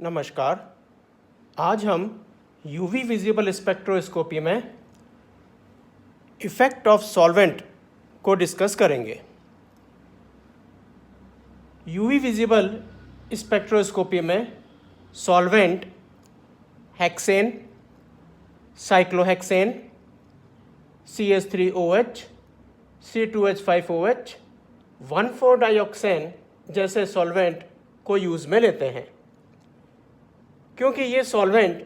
नमस्कार। आज हम यूवी विजिबल स्पेक्ट्रोस्कोपी में इफ़ेक्ट ऑफ सॉल्वेंट को डिस्कस करेंगे। यूवी विजिबल स्पेक्ट्रोस्कोपी में solvent hexane, cyclohexane, CH3OH, C2H5OH, 1,4-डाइऑक्सेन जैसे सॉल्वेंट को यूज़ में लेते हैं, क्योंकि ये सॉल्वेंट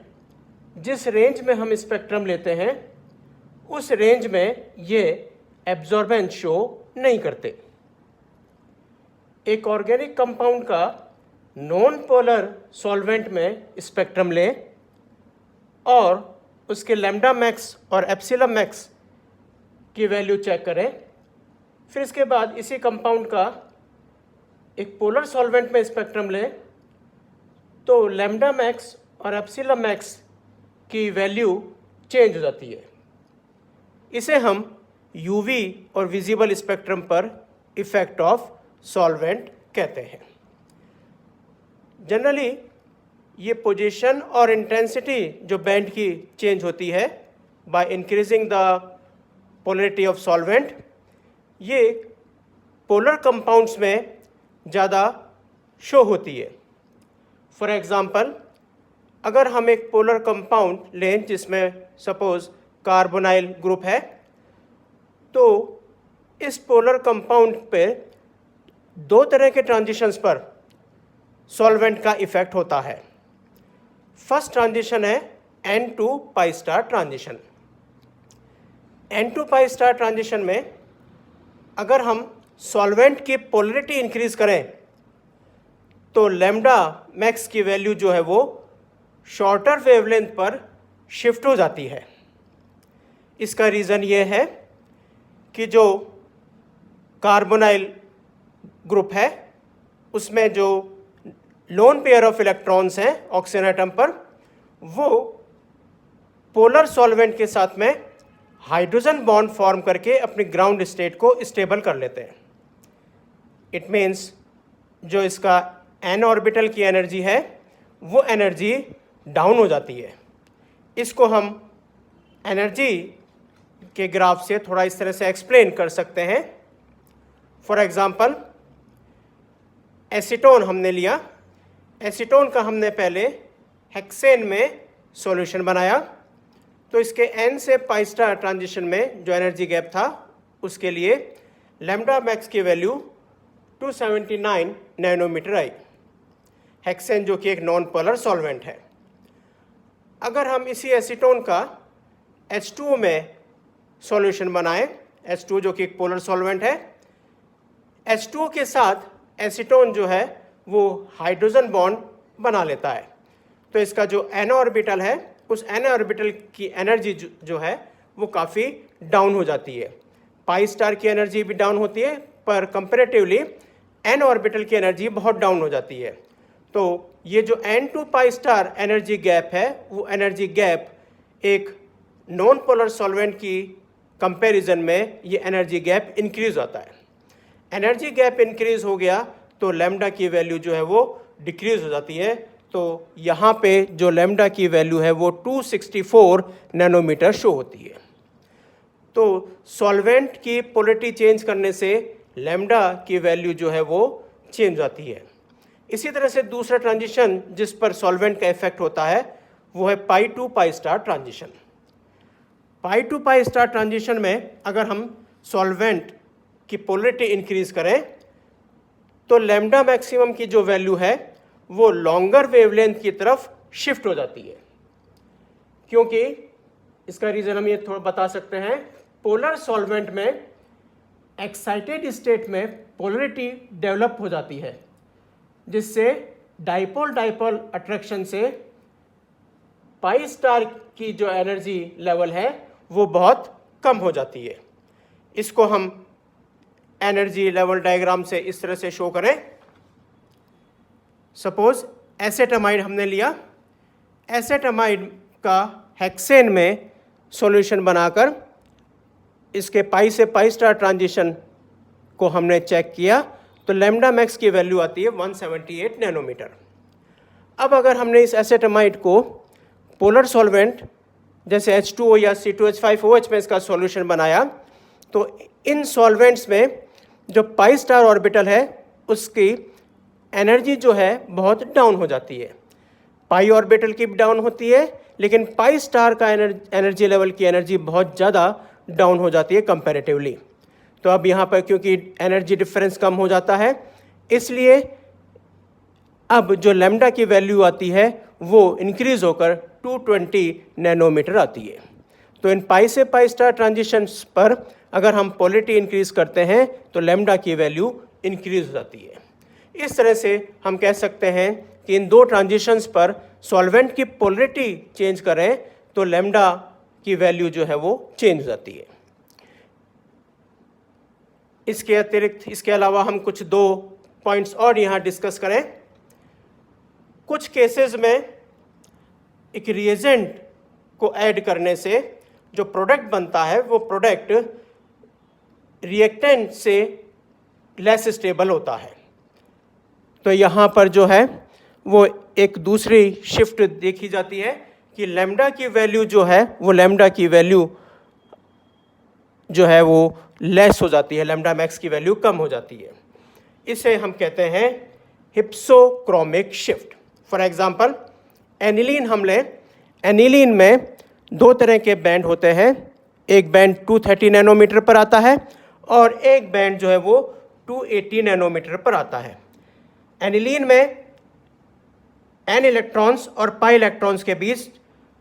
जिस रेंज में हम स्पेक्ट्रम लेते हैं उस रेंज में ये एब्जॉर्बेंस शो नहीं करते। एक ऑर्गेनिक कंपाउंड का नॉन पोलर सॉल्वेंट में स्पेक्ट्रम लें और उसके लैम्डा मैक्स और एप्सिलम मैक्स की वैल्यू चेक करें। फिर इसके बाद इसी कंपाउंड का एक पोलर सॉल्वेंट में स्पेक्ट्रम लें तो लैम्डा मैक्स और एप्सिलम मैक्स की वैल्यू चेंज हो जाती है। इसे हम यूवी और विजिबल स्पेक्ट्रम पर इफ़ेक्ट ऑफ सॉल्वेंट कहते हैं। जनरली ये पोजीशन और इंटेंसिटी जो बैंड की चेंज होती है by increasing the polarity of solvent, ये पोलर कंपाउंड्स में ज़्यादा शो होती है। फॉर एग्ज़ाम्पल, अगर हम एक पोलर कंपाउंड लें जिसमें सपोज कार्बोनाइल ग्रुप है, तो इस पोलर कंपाउंड पे दो तरह के ट्रांजिशंस पर सॉल्वेंट का इफ़ेक्ट होता है। फर्स्ट ट्रांजिशन है N2 पाई स्टार ट्रांजिशन। N2 पाई स्टार ट्रांजिशन में अगर हम सॉल्वेंट की पोलरिटी इंक्रीज करें तो लैम्डा मैक्स की वैल्यू जो है वो शॉर्टर वेवलेंथ पर शिफ्ट हो जाती है। इसका रीज़न ये है कि जो कार्बोनाइल ग्रुप है उसमें जो लोन पेयर ऑफ इलेक्ट्रॉन्स हैं ऑक्सीजन एटम पर, वो पोलर सॉल्वेंट के साथ में हाइड्रोजन बॉन्ड फॉर्म करके अपनी ग्राउंड स्टेट को स्टेबल कर लेते हैं। इट मीन्स जो इसका n ऑर्बिटल की एनर्जी है वो एनर्जी डाउन हो जाती है। इसको हम एनर्जी के ग्राफ से थोड़ा इस तरह से एक्सप्लेन कर सकते हैं। फॉर एग्ज़ाम्पल, एसीटोन हमने लिया। एसीटोन का हमने पहले हेक्सेन में सॉल्यूशन बनाया, तो इसके n से पाई स्टार ट्रांजिशन में जो एनर्जी गैप था उसके लिए लैम्डा मैक्स की वैल्यू 279 नैनोमीटर आई। हेक्सेन जो कि एक नॉन पोलर सॉल्वेंट है। अगर हम इसी एसीटोन का H2O में सॉल्यूशन बनाएं, H2O जो कि एक पोलर सॉल्वेंट है, H2O के साथ एसीटोन जो है वो हाइड्रोजन बॉन्ड बना लेता है, तो इसका जो n ऑर्बिटल है उस n ऑर्बिटल की एनर्जी जो है वो काफ़ी डाउन हो जाती है। पाई स्टार की एनर्जी भी डाउन होती है, पर कंपैरेटिवली n ऑर्बिटल की एनर्जी बहुत डाउन हो जाती है। तो ये जो N2 pi star energy gap है वो एनर्जी गैप एक नॉन पोलर सॉल्वेंट की कंपैरिजन में ये एनर्जी गैप इंक्रीज होता है। एनर्जी गैप इंक्रीज हो गया तो लैम्डा की वैल्यू जो है वो डिक्रीज हो जाती है। तो यहाँ पे जो लैम्डा की वैल्यू है वो 264 नैनोमीटर शो होती है। तो सॉल्वेंट की पोलरिटी चेंज करने से लैम्डा की वैल्यू जो है वो चेंज आती है। इसी तरह से दूसरा ट्रांजिशन जिस पर सॉल्वेंट का इफेक्ट होता है वो है pi to pi star transition. Pi to pi star transition में अगर हम सॉल्वेंट की पोलरिटी इंक्रीज करें तो लैम्डा मैक्सिमम की जो वैल्यू है वो लॉन्गर वेवलेंथ की तरफ शिफ्ट हो जाती है। क्योंकि इसका रीज़न हम ये थोड़ा बता सकते हैं, पोलर सॉल्वेंट में एक्साइटेड स्टेट में पोलरिटी डेवलप हो जाती है, जिससे डाइपोल डाइपोल अट्रैक्शन से पाई स्टार की जो एनर्जी लेवल है वो बहुत कम हो जाती है। इसको हम एनर्जी लेवल डायग्राम से इस तरह से शो करें। सपोज एसेटामाइड हमने लिया। एसेटामाइड का हेक्सेन में सॉल्यूशन बनाकर इसके पाई से पाई स्टार ट्रांजिशन को हमने चेक किया तो लैम्डा मैक्स की वैल्यू आती है 178 नैनोमीटर। अब अगर हमने इस एसेटामाइड को पोलर सॉल्वेंट जैसे H2O या C2H5OH में इसका सॉल्यूशन बनाया, तो इन सॉल्वेंट्स में जो पाई स्टार ऑर्बिटल है उसकी एनर्जी जो है बहुत डाउन हो जाती है। पाई ऑर्बिटल की भी डाउन होती है, लेकिन पाई स्टार का एनर्जी लेवल की एनर्जी बहुत ज़्यादा डाउन हो जाती है कंपैरेटिवली। तो अब यहाँ पर क्योंकि एनर्जी डिफरेंस कम हो जाता है, इसलिए अब जो लैम्डा की वैल्यू आती है वो इंक्रीज होकर 220 नैनोमीटर आती है। तो इन पाई से पाई स्टार ट्रांजिशंस पर अगर हम पोलरिटी इंक्रीज करते हैं तो लैम्डा की वैल्यू इंक्रीज हो जाती है। इस तरह से हम कह सकते हैं कि इन दो ट्रांजिशंस पर सॉल्वेंट की पोलरिटी चेंज करें तो लैम्डा की वैल्यू जो है वो चेंज हो जाती है। इसके अतिरिक्त, इसके अलावा हम कुछ दो पॉइंट्स और यहाँ डिस्कस करें। कुछ केसेस में एक रिएजेंट को ऐड करने से जो प्रोडक्ट बनता है वो प्रोडक्ट रिएक्टेंट से लेस स्टेबल होता है। तो यहाँ पर जो है वो एक दूसरी शिफ्ट देखी जाती है कि लैम्डा की वैल्यू जो है वो लैम्डा की वैल्यू जो है वो लेस हो जाती है, लैम्डा मैक्स की वैल्यू कम हो जाती है। इसे हम कहते हैं hypsochromic shift. For example aniline हम लें, एनिलीन में दो तरह के बैंड होते हैं। एक बैंड 230 नैनोमीटर पर आता है और एक बैंड जो है वो 280 नैनोमीटर पर आता है। एनिलीन में n इलेक्ट्रॉन्स और पाई इलेक्ट्रॉन्स के बीच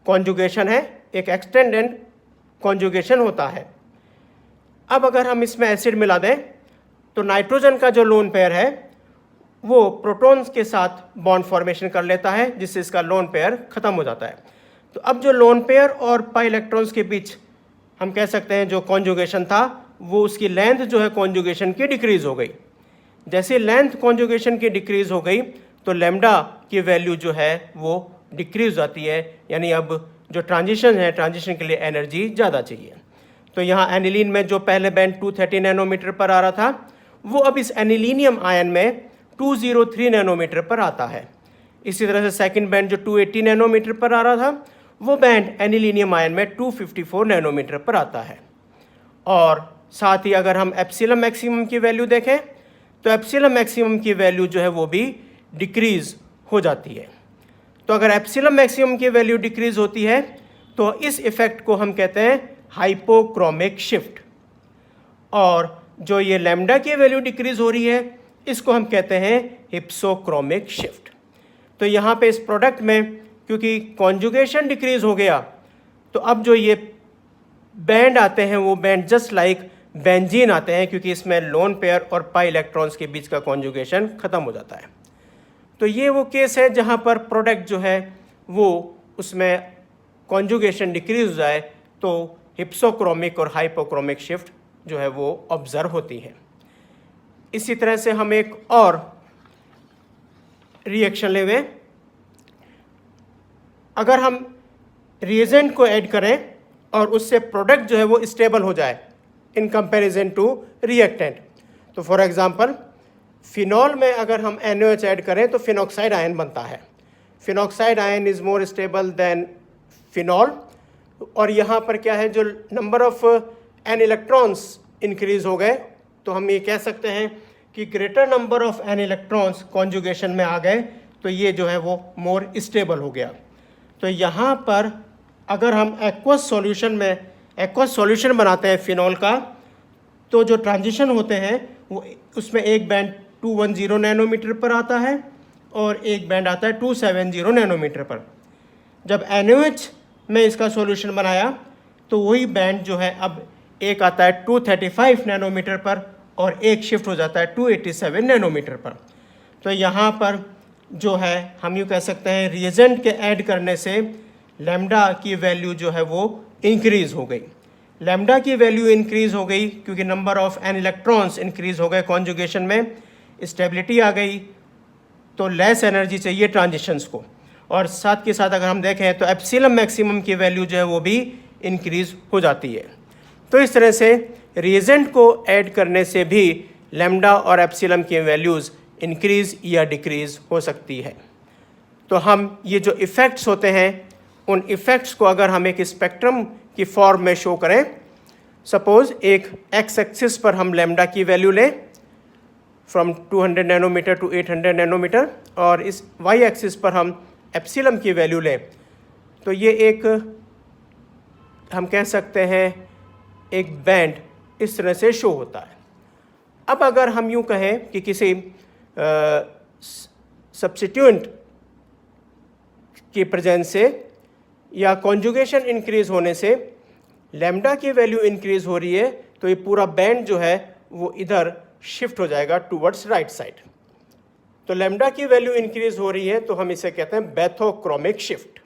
कॉन्जुगेशन है, एक एक्सटेंडेड कॉन्जुगेशन होता है। अब अगर हम इसमें एसिड मिला दें तो नाइट्रोजन का जो लोन पेयर है वो प्रोटॉन्स के साथ बॉन्ड फॉर्मेशन कर लेता है, जिससे इसका लोन पेयर ख़त्म हो जाता है। तो अब जो लोन पेयर और पाई इलेक्ट्रॉन्स के बीच हम कह सकते हैं जो कॉन्जुगेशन था वो उसकी लेंथ जो है कॉन्जुगेशन की डिक्रीज़ हो गई। जैसे लेंथ कॉन्जुगेशन की डिक्रीज़ हो गई तो लैम्डा की वैल्यू जो है वो डिक्रीज हो जाती है, यानी अब जो ट्रांजिशन है, ट्रांजिशन के लिए एनर्जी ज़्यादा चाहिए। तो यहाँ एनिलीन में जो पहले बैंड 230 नैनोमीटर पर आ रहा था वो अब इस एनिलीनियम आयन में 203 नैनोमीटर पर आता है। इसी तरह से सेकंड बैंड जो 280 नैनोमीटर पर आ रहा था वो बैंड एनिलीनियम आयन में 254 नैनोमीटर पर आता है। और साथ ही अगर हम एप्सिलम मैक्सिमम की वैल्यू देखें तो एप्सिलम मैक्सिमम की वैल्यू जो है वो भी डिक्रीज हो जाती है। तो अगर एप्सिलम मैक्सिमम की वैल्यू डिक्रीज होती है तो इस इफेक्ट को हम कहते हैं हाइपोक्रोमिक शिफ्ट। और जो ये लैम्डा की वैल्यू डिक्रीज हो रही है इसको हम कहते हैं हिप्सोक्रोमिक शिफ्ट। तो यहाँ पे इस प्रोडक्ट में क्योंकि कॉन्जुगेशन डिक्रीज हो गया तो अब जो ये बैंड आते हैं वो बैंड जस्ट लाइक बेंजीन आते हैं, क्योंकि इसमें लोन पेयर और पाई इलेक्ट्रॉन्स के बीच का कॉन्जुगेशन ख़त्म हो जाता है। तो ये वो केस है जहाँ पर प्रोडक्ट जो है वो उसमें कॉन्जुगेशन डिक्रीज हो जाए तो हिप्सोक्रोमिक और हाइपोक्रोमिक शिफ्ट जो है वो ऑब्जर्व होती है। इसी तरह से हम एक और रिएक्शन लेंगे। अगर हम रिएजेंट को ऐड करें और उससे प्रोडक्ट जो है वो स्टेबल हो जाए इन कंपैरिजन टू रिएक्टेंट, तो फॉर एग्जांपल फिनॉल में अगर हम NaOH ऐड करें तो फिनॉक्साइड आयन बनता है। Phenoxide ion is more stable then phenol. और यहाँ पर क्या है, जो number of n electrons increase हो गए तो हम ये कह सकते हैं कि greater number of n electrons conjugation में आ गए तो ये जो है वो मोर स्टेबल हो गया। तो यहाँ पर अगर हम एक्वस सॉल्यूशन बनाते हैं फिनॉल का तो जो ट्रांजिशन होते हैं वो उसमें एक बैंड 210 नैनोमीटर पर आता है और एक बैंड आता है 270 नैनोमीटर पर। जब NaOH में इसका सॉल्यूशन बनाया तो वही बैंड जो है अब एक आता है 235 नैनोमीटर पर और एक शिफ्ट हो जाता है 287 नैनोमीटर पर। तो यहाँ पर जो है हम यूँ कह सकते हैं रिएजेंट के ऐड करने से लैम्डा की वैल्यू जो है वो इंक्रीज हो गई। लैम्डा की वैल्यू इंक्रीज हो गई क्योंकि number of n electrons increase हो गए कॉन्जुगेशन में, स्टेबिलिटी आ गई, तो लेस एनर्जी चाहिए ट्रांजिशंस को। और साथ के साथ अगर हम देखें तो एप्सिलम मैक्सिमम की वैल्यू जो है वो भी इंक्रीज हो जाती है। तो इस तरह से रिएजेंट को ऐड करने से भी लैम्डा और एप्सिलम की वैल्यूज़ इंक्रीज या डिक्रीज हो सकती है। तो हम ये जो इफ़ेक्ट्स होते हैं उन इफ़ेक्ट्स को अगर हम एक स्पेक्ट्रम की फॉर्म में शो करें, सपोज एक एक्स एक्सिस पर हम लैम्डा की वैल्यू लें फ्रॉम 200 नैनोमीटर टू 800 नैनोमीटर, और इस वाई एक्सिस पर हम एप्सिलम की वैल्यू लें, तो ये एक हम कह सकते हैं एक बैंड इस तरह से शो होता है। अब अगर हम यूँ कहें कि किसी सब्स्टिट्यूएंट की प्रेजेंस से या कॉन्जुगेशन इंक्रीज होने से लैम्डा की वैल्यू इंक्रीज हो रही है, तो ये पूरा बैंड जो है वो इधर शिफ्ट हो जाएगा टूवर्ड्स राइट साइड। तो लैम्डा की वैल्यू इंक्रीज हो रही है तो हम इसे कहते हैं बैथोक्रोमिक शिफ्ट,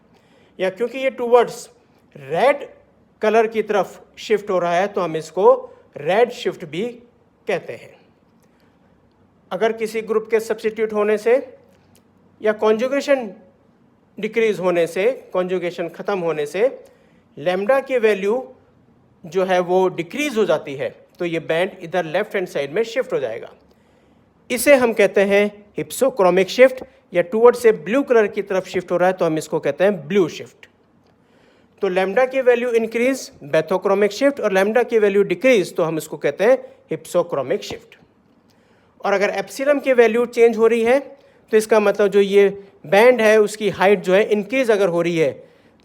या क्योंकि ये टूवर्ड्स रेड कलर की तरफ शिफ्ट हो रहा है तो हम इसको रेड शिफ्ट भी कहते हैं। अगर किसी ग्रुप के सब्स्टिट्यूट होने से या कॉन्जुगेशन डिक्रीज होने से, कॉन्जुगेशन ख़त्म होने से लैम्डा की वैल्यू जो है वो डिक्रीज हो जाती है, तो ये बैंड इधर लेफ्ट हैंड साइड में शिफ्ट हो जाएगा। इसे हम कहते हैं हिप्सोक्रोमिक शिफ्ट, या टूवर्ड से ब्लू कलर की तरफ शिफ्ट हो रहा है तो हम इसको कहते हैं ब्लू शिफ्ट। तो लैम्डा की वैल्यू इंक्रीज बैथोक्रोमिक शिफ्ट, और लैम्डा की वैल्यू डिक्रीज तो हम इसको कहते हैं हिप्सोक्रोमिक शिफ्ट। और अगर एप्सिलम की वैल्यू चेंज हो रही है तो इसका मतलब जो ये बैंड है उसकी हाइट जो है इंक्रीज अगर हो रही है,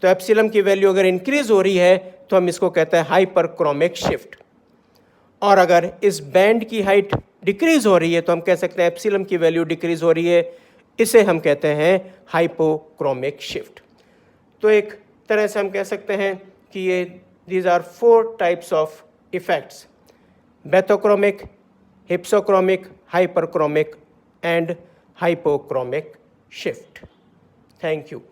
तो एप्सिलम की वैल्यू अगर इंक्रीज हो रही है तो हम इसको कहते हैं हाइपरक्रोमिक शिफ्ट। और अगर इस बैंड की हाइट डिक्रीज हो रही है तो हम कह सकते हैं एप्सिलम की वैल्यू डिक्रीज हो रही है, इसे हम कहते हैं हाइपोक्रोमिक शिफ्ट। तो एक तरह से हम कह सकते हैं कि ये these are 4 types of effects: bathochromic, hypsochromic, hyperchromic and hypochromic shift. Thank you.